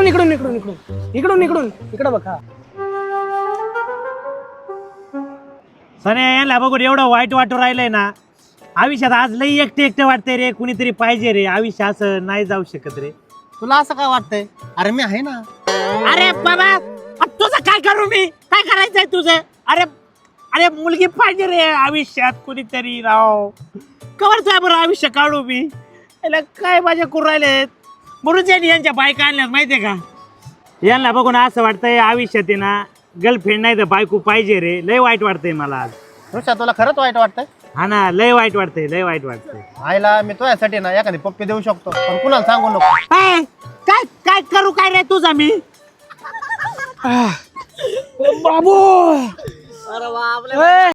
इकडून इकडून इकडून इकडून इकडून इकडून इकडं बघा. सने याला बघून एवढं वाईट वाटू राहिलंय ना. आयुष्यात आज लई एकटे एकटे वाटतंय रे. कुणीतरी पाहिजे रे. आयुष्य असं नाही जाऊ शकत रे. तुला असं काय वाटतंय? अरे मी आहे ना. अरे बाबा तुझं काय करू मी? काय करायचंय तुझं? अरे अरे मुलगी पाहिजे रे आयुष्यात कुणीतरी राव. कवरचं बरं आयुष्य काढू मी. याला काय माझ्या करू राहिलेत म्हणून त्यांनी यांच्या बायका आणल्यात माहितीये का. यांना बघून असं वाटतंय आयुष्यात आहे ना गर्लफ्रेंड नाही तर बायको पाहिजे रे. लय वाईट वाटतंय मला आज. ऋषा तुला खरंच वाईट वाटतंय? हा ना लय वाईट वाटतंय. लय वाईट वाटतंय. आईला मी तुझ्यासाठी ना एखादी पप्पी देऊ शकतो पण कुणाला सांगू नको. काय काय काय करू काय रे तुझा मी. बाबू.